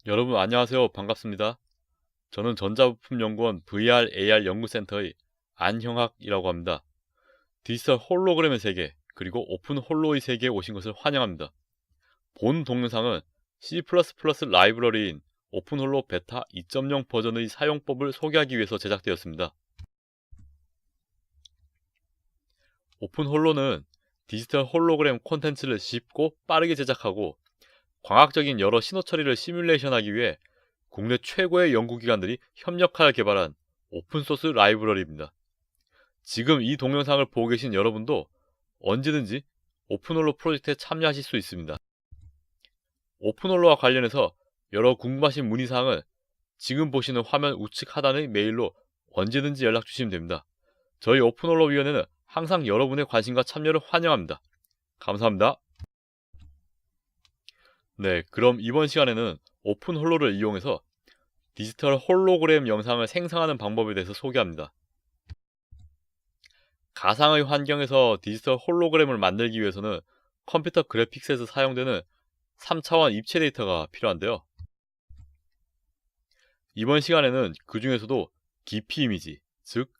여러분 안녕하세요. 반갑습니다. 저는 전자부품연구원 VR AR 연구센터의 안형학이라고 합니다. 디지털 홀로그램의 세계 그리고 오픈 홀로의 세계에 오신 것을 환영합니다. 본 동영상은 C++ 라이브러리인 오픈홀로 베타 2.0 버전의 사용법을 소개하기 위해서 제작되었습니다. 오픈홀로는 디지털 홀로그램 콘텐츠를 쉽고 빠르게 제작하고 광학적인 여러 신호 처리를 시뮬레이션하기 위해 국내 최고의 연구기관들이 협력하여 개발한 오픈소스 라이브러리입니다. 지금 이 동영상을 보고 계신 여러분도 언제든지 오픈홀로 프로젝트에 참여하실 수 있습니다. 오픈홀로와 관련해서 여러 궁금하신 문의사항은 지금 보시는 화면 우측 하단의 메일로 언제든지 연락 주시면 됩니다. 저희 오픈홀로 위원회는 항상 여러분의 관심과 참여를 환영합니다. 감사합니다. 네, 그럼 이번 시간에는 오픈홀로를 이용해서 디지털 홀로그램 영상을 생성하는 방법에 대해서 소개합니다. 가상의 환경에서 디지털 홀로그램을 만들기 위해서는 컴퓨터 그래픽스에서 사용되는 3차원 입체 데이터가 필요한데요. 이번 시간에는 그 중에서도 깊이 이미지, 즉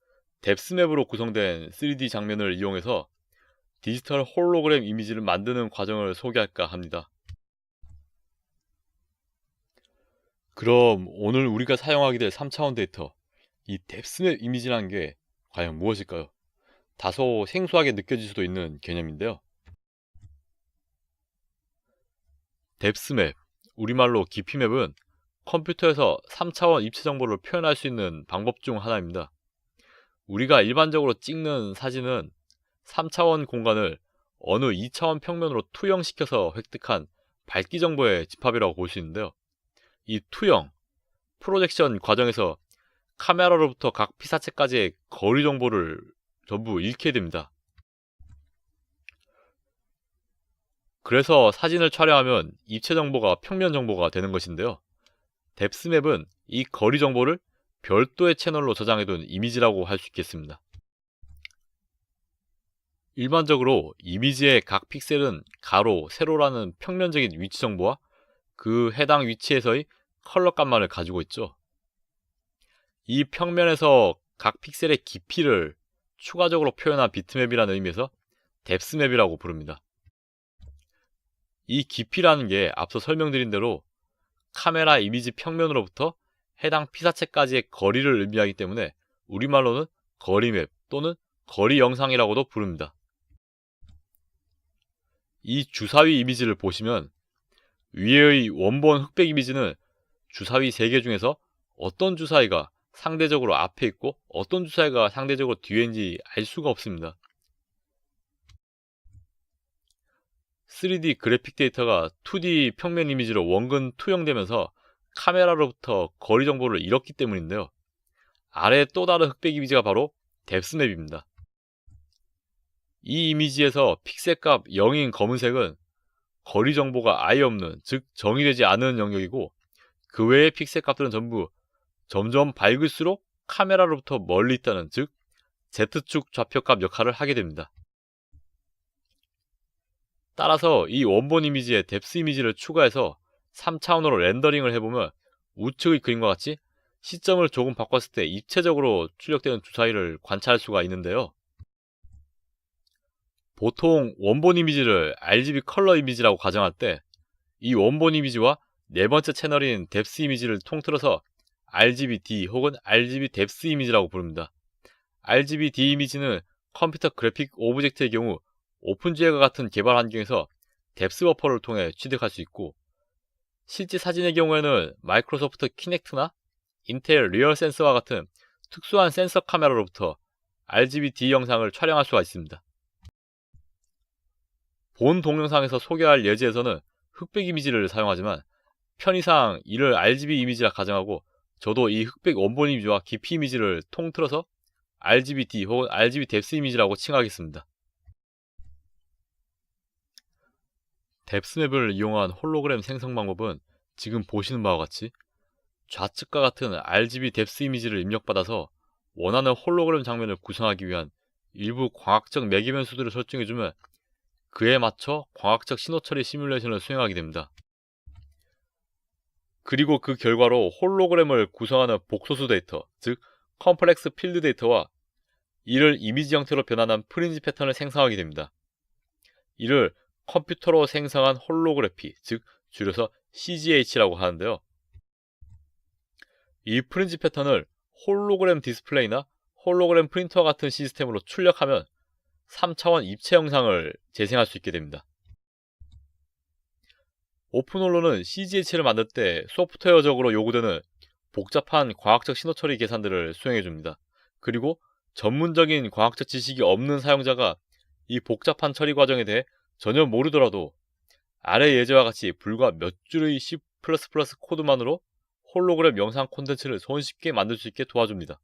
뎁스맵으로 구성된 3D 장면을 이용해서 디지털 홀로그램 이미지를 만드는 과정을 소개할까 합니다. 그럼 오늘 우리가 사용하게 될 3차원 데이터, 이 뎁스맵 이미지라는 게 과연 무엇일까요? 다소 생소하게 느껴질 수도 있는 개념인데요. 뎁스맵, 우리말로 깊이맵은 컴퓨터에서 3차원 입체 정보를 표현할 수 있는 방법 중 하나입니다. 우리가 일반적으로 찍는 사진은 3차원 공간을 어느 2차원 평면으로 투영시켜서 획득한 밝기 정보의 집합이라고 볼 수 있는데요. 이 투영, 프로젝션 과정에서 카메라로부터 각 피사체까지의 거리 정보를 전부 잃게 됩니다. 그래서 사진을 촬영하면 입체 정보가 평면 정보가 되는 것인데요. 뎁스맵은 이 거리 정보를 별도의 채널로 저장해둔 이미지라고 할 수 있겠습니다. 일반적으로 이미지의 각 픽셀은 가로, 세로라는 평면적인 위치 정보와 그 해당 위치에서의 컬러 값만을 가지고 있죠. 이 평면에서 각 픽셀의 깊이를 추가적으로 표현한 비트맵이라는 의미에서 뎁스맵이라고 부릅니다. 이 깊이라는 게 앞서 설명드린 대로 카메라 이미지 평면으로부터 해당 피사체까지의 거리를 의미하기 때문에 우리말로는 거리맵 또는 거리 영상이라고도 부릅니다. 이 주사위 이미지를 보시면 위의 원본 흑백 이미지는 주사위 3개 중에서 어떤 주사위가 상대적으로 앞에 있고 어떤 주사위가 상대적으로 뒤에 있는지 알 수가 없습니다. 3D 그래픽 데이터가 2D 평면 이미지로 원근 투영되면서 카메라로부터 거리 정보를 잃었기 때문인데요. 아래 또 다른 흑백 이미지가 바로 뎁스맵입니다. 이 이미지에서 픽셀값 0인 검은색은 거리 정보가 아예 없는, 즉 정의되지 않은 영역이고 그 외의 픽셀값들은 전부 점점 밝을수록 카메라로부터 멀리 있다는, 즉 Z축 좌표값 역할을 하게 됩니다. 따라서 이 원본 이미지에 뎁스 이미지를 추가해서 3차원으로 렌더링을 해보면 우측의 그림과 같이 시점을 조금 바꿨을 때 입체적으로 출력되는 주사위를 관찰할 수가 있는데요. 보통 원본 이미지를 RGB 컬러 이미지라고 가정할 때 이 원본 이미지와 네 번째 채널인 뎁스 이미지를 통틀어서 RGBD 혹은 RGB 뎁스 이미지라고 부릅니다. RGBD 이미지는 컴퓨터 그래픽 오브젝트의 경우 오픈GL과 같은 개발 환경에서 뎁스 버퍼를 통해 취득할 수 있고, 실제 사진의 경우에는 마이크로소프트 키넥트나 인텔 리얼 센서와 같은 특수한 센서 카메라로부터 RGBD 영상을 촬영할 수가 있습니다. 본 동영상에서 소개할 예제에서는 흑백 이미지를 사용하지만 편의상 이를 RGB 이미지라 가정하고 저도 이 흑백 원본 이미지와 깊이 이미지를 통틀어서 RGBD 혹은 RGB 뎁스 이미지라고 칭하겠습니다. 뎁스맵을 이용한 홀로그램 생성 방법은 지금 보시는 바와 같이 좌측과 같은 RGB 뎁스 이미지를 입력받아서 원하는 홀로그램 장면을 구성하기 위한 일부 광학적 매개변 수들을 설정해주면 그에 맞춰 광학적 신호 처리 시뮬레이션을 수행하게 됩니다. 그리고 그 결과로 홀로그램을 구성하는 복소수 데이터, 즉 컴플렉스 필드 데이터와 이를 이미지 형태로 변환한 프린지 패턴을 생성하게 됩니다. 이를 컴퓨터로 생성한 홀로그래피, 즉 줄여서 CGH라고 하는데요. 이 프린지 패턴을 홀로그램 디스플레이나 홀로그램 프린터 같은 시스템으로 출력하면 3차원 입체 영상을 재생할 수 있게 됩니다. 오픈홀로는 CGH를 만들 때 소프트웨어적으로 요구되는 복잡한 과학적 신호 처리 계산들을 수행해줍니다. 그리고 전문적인 과학적 지식이 없는 사용자가 이 복잡한 처리 과정에 대해 전혀 모르더라도 아래 예제와 같이 불과 몇 줄의 C++ 코드만으로 홀로그램 영상 콘텐츠를 손쉽게 만들 수 있게 도와줍니다.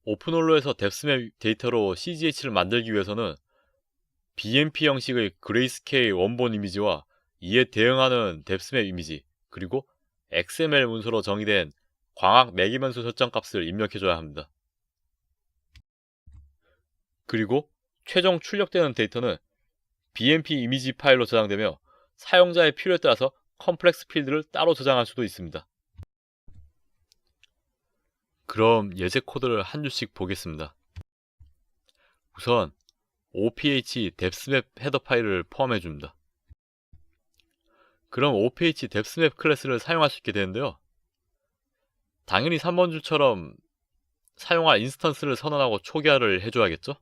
오픈홀로에서 뎁스맵 데이터로 CGH를 만들기 위해서는 BMP 형식의 그레이스케일 원본 이미지와 이에 대응하는 뎁스맵 이미지, 그리고 XML 문서로 정의된 광학 매개변수 설정 값을 입력해줘야 합니다. 그리고 최종 출력되는 데이터는 BMP 이미지 파일로 저장되며 사용자의 필요에 따라서 컴플렉스 필드를 따로 저장할 수도 있습니다. 그럼 예제 코드를 한 줄씩 보겠습니다. 우선 OPH 뎁스맵 헤더 파일을 포함해 줍니다. 그럼 OPH 뎁스맵 클래스를 사용할 수 있게 되는데요. 당연히 3번 줄처럼 사용할 인스턴스를 선언하고 초기화를 해줘야겠죠?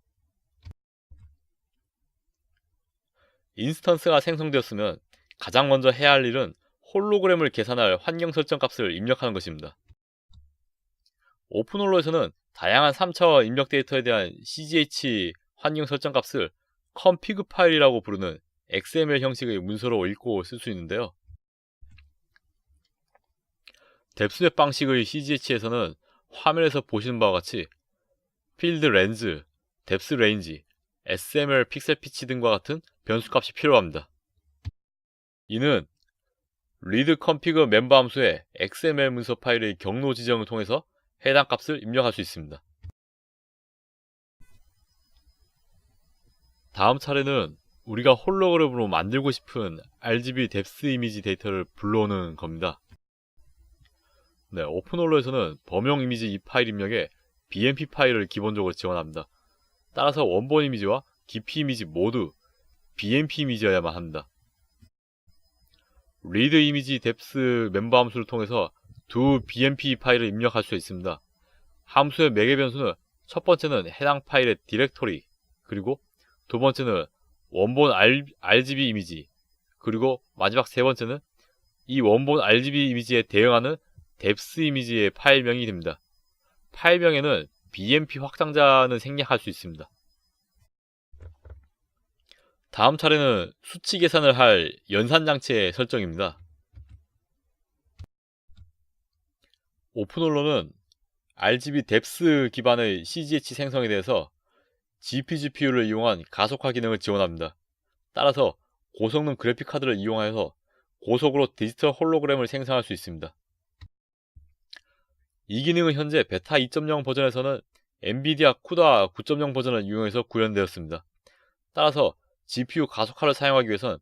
인스턴스가 생성되었으면 가장 먼저 해야 할 일은 홀로그램을 계산할 환경 설정 값을 입력하는 것입니다. 오픈홀로에서는 다양한 3차원 입력 데이터에 대한 CGH 환경 설정 값을 config 파일이라고 부르는 XML 형식의 문서로 읽고 쓸 수 있는데요. 뎁스맵 방식의 CGH에서는 화면에서 보시는 바와 같이 필드 렌즈, 뎁스 레인지, SML 픽셀 피치 등과 같은 변수값이 필요합니다. 이는 read config 멤버 함수의 XML 문서 파일의 경로 지정을 통해서 해당 값을 입력할 수 있습니다. 다음 차례는 우리가 홀로그램으로 만들고 싶은 RGB 뎁스 이미지 데이터를 불러오는 겁니다. 네, 오픈홀로에서는 범용 이미지 이 파일 입력에 BMP 파일을 기본적으로 지원합니다. 따라서 원본 이미지와 기피 이미지 모두 BMP 이미지여야만 합니다. read 이미지 뎁스 멤버 함수를 통해서 두 BMP 파일을 입력할 수 있습니다. 함수의 매개 변수는 첫 번째는 해당 파일의 디렉토리, 그리고 두 번째는 원본 RGB 이미지, 그리고 마지막 세 번째는 이 원본 RGB 이미지에 대응하는 뎁스 이미지의 파일명이 됩니다. 파일명에는 BMP 확장자는 생략할 수 있습니다. 다음 차례는 수치 계산을 할 연산장치의 설정입니다. 오픈홀로는 RGB 뎁스 기반의 CGH 생성에 대해서 GPGPU를 이용한 가속화 기능을 지원합니다. 따라서 고성능 그래픽카드를 이용하여서 고속으로 디지털 홀로그램을 생성할 수 있습니다. 이 기능은 현재 베타 2.0 버전에서는 엔비디아 쿠다 9.0 버전을 이용해서 구현되었습니다. 따라서 GPU 가속화를 사용하기 위해선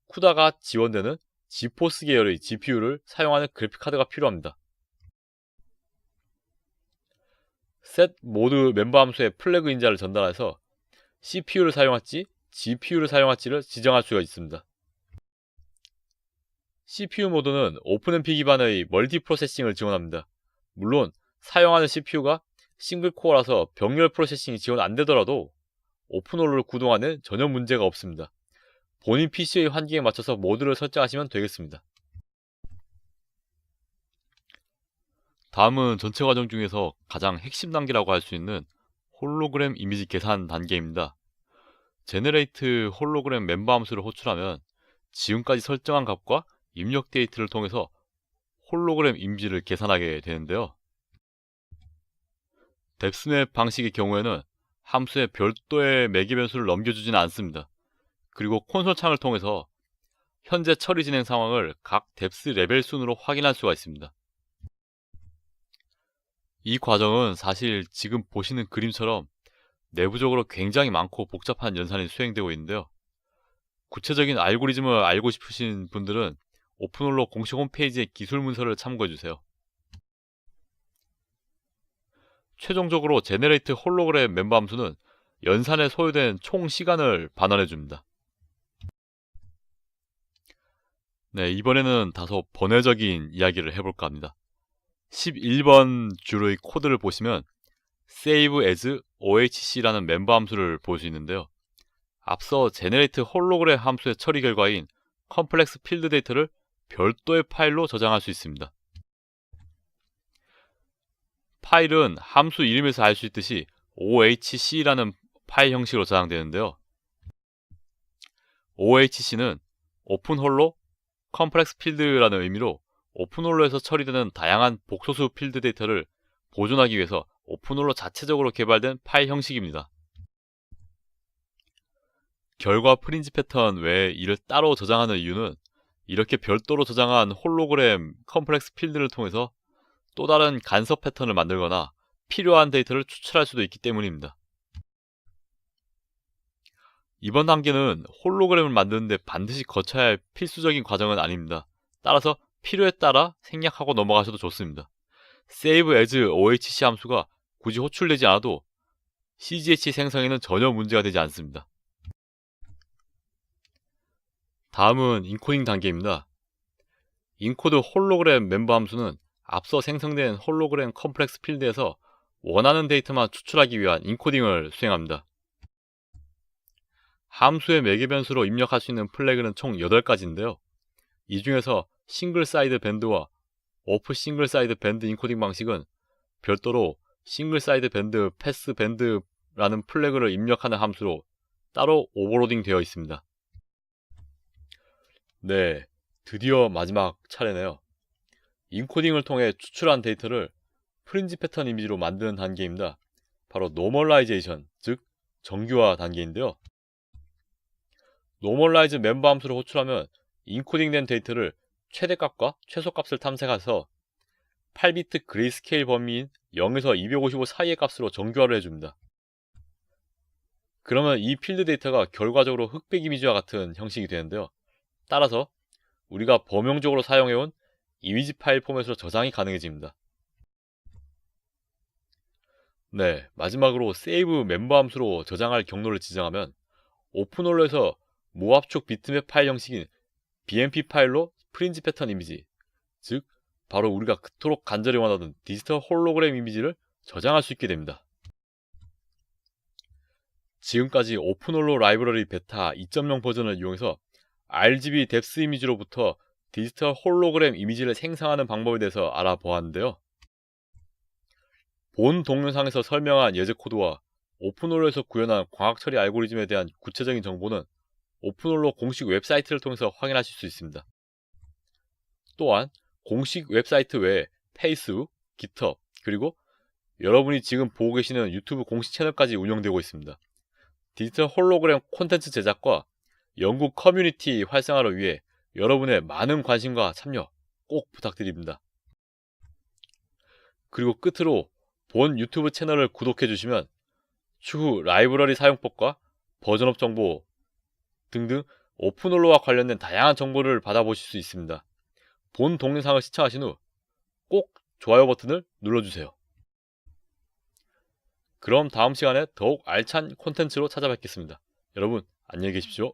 쿠다가 지원되는 지포스 계열의 GPU를 사용하는 그래픽카드가 필요합니다. set 모드 멤버 함수에 플래그 인자를 전달해서 CPU를 사용할지 GPU를 사용할지를 지정할 수가 있습니다. CPU 모드는 오픈MP 기반의 멀티 프로세싱을 지원합니다. 물론 사용하는 CPU가 싱글 코어라서 병렬 프로세싱이 지원 안되더라도 오픈홀로를 구동하는 전혀 문제가 없습니다. 본인 PC의 환경에 맞춰서 모드를 설정하시면 되겠습니다. 다음은 전체 과정 중에서 가장 핵심 단계라고 할 수 있는 홀로그램 이미지 계산 단계입니다. 제너레이트 홀로그램 멤버 함수를 호출하면 지금까지 설정한 값과 입력 데이터를 통해서 홀로그램 이미지를 계산하게 되는데요. 뎁스맵 방식의 경우에는 함수에 별도의 매개 변수를 넘겨주지는 않습니다. 그리고 콘솔 창을 통해서 현재 처리 진행 상황을 각 뎁스 레벨 순으로 확인할 수가 있습니다. 이 과정은 사실 지금 보시는 그림처럼 내부적으로 굉장히 많고 복잡한 연산이 수행되고 있는데요. 구체적인 알고리즘을 알고 싶으신 분들은 오픈홀로 공식 홈페이지의 기술 문서를 참고해주세요. 최종적으로 제네레이트 홀로그램 멤버 함수는 연산에 소요된 총 시간을 반환해줍니다. 네, 이번에는 다소 번외적인 이야기를 해볼까 합니다. 11번 줄의 코드를 보시면 save as ohc라는 멤버 함수를 볼 수 있는데요. 앞서 제네레이트 홀로그램 함수의 처리 결과인 컴플렉스 필드 데이터를 별도의 파일로 저장할 수 있습니다. 파일은 함수 이름에서 알 수 있듯이 ohc라는 파일 형식으로 저장되는데요. ohc는 오픈홀로 컴플렉스 필드라는 의미로 오픈홀로에서 처리되는 다양한 복소수 필드 데이터를 보존하기 위해서 오픈홀로 자체적으로 개발된 파일 형식입니다. 결과 프린지 패턴 외에 이를 따로 저장하는 이유는 이렇게 별도로 저장한 홀로그램 컴플렉스 필드를 통해서 또 다른 간섭 패턴을 만들거나 필요한 데이터를 추출할 수도 있기 때문입니다. 이번 단계는 홀로그램을 만드는데 반드시 거쳐야 할 필수적인 과정은 아닙니다. 따라서 필요에 따라 생략하고 넘어가셔도 좋습니다. save as ohc 함수가 굳이 호출되지 않아도 cgh 생성에는 전혀 문제가 되지 않습니다. 다음은 인코딩 단계입니다. 인코드 홀로그램 멤버 함수는 앞서 생성된 홀로그램 컴플렉스 필드에서 원하는 데이터만 추출하기 위한 인코딩을 수행합니다. 함수의 매개 변수로 입력할 수 있는 플래그는 총 8가지인데요. 이 중에서 싱글 사이드 밴드와 오프 싱글 사이드 밴드 인코딩 방식은 별도로 싱글 사이드 밴드 패스 밴드라는 플래그를 입력하는 함수로 따로 오버로딩 되어 있습니다. 네, 드디어 마지막 차례네요. 인코딩을 통해 추출한 데이터를 프린지 패턴 이미지로 만드는 단계입니다. 바로 노멀라이제이션, 즉 정규화 단계인데요. 노멀라이즈 멤버 함수를 호출하면 인코딩된 데이터를 최대값과 최소값을 탐색해서 8비트 그레이스케일 범위인 0에서 255 사이의 값으로 정규화를 해줍니다. 그러면 이 필드 데이터가 결과적으로 흑백 이미지와 같은 형식이 되는데요. 따라서 우리가 범용적으로 사용해온 이미지 파일 포맷으로 저장이 가능해집니다. 네, 마지막으로 save 멤버 함수로 저장할 경로를 지정하면 오픈홀로에서 무압축 비트맵 파일 형식인 bmp 파일로 프린지 패턴 이미지, 즉 바로 우리가 그토록 간절히 원하던 디지털 홀로그램 이미지를 저장할 수 있게 됩니다. 지금까지 오픈홀로 라이브러리 베타 2.0 버전을 이용해서 RGB 뎁스 이미지로부터 디지털 홀로그램 이미지를 생성하는 방법에 대해서 알아보았는데요. 본 동영상에서 설명한 예제 코드와 오픈홀로에서 구현한 광학 처리 알고리즘에 대한 구체적인 정보는 오픈홀로 공식 웹사이트를 통해서 확인하실 수 있습니다. 또한 공식 웹사이트 외에 페이스북, 깃허브, 그리고 여러분이 지금 보고 계시는 유튜브 공식 채널까지 운영되고 있습니다. 디지털 홀로그램 콘텐츠 제작과 연구 커뮤니티 활성화를 위해 여러분의 많은 관심과 참여 꼭 부탁드립니다. 그리고 끝으로 본 유튜브 채널을 구독해 주시면 추후 라이브러리 사용법과 버전업 정보 등등 오픈홀로와 관련된 다양한 정보를 받아보실 수 있습니다. 본 동영상을 시청하신 후 꼭 좋아요 버튼을 눌러주세요. 그럼 다음 시간에 더욱 알찬 콘텐츠로 찾아뵙겠습니다. 여러분 안녕히 계십시오.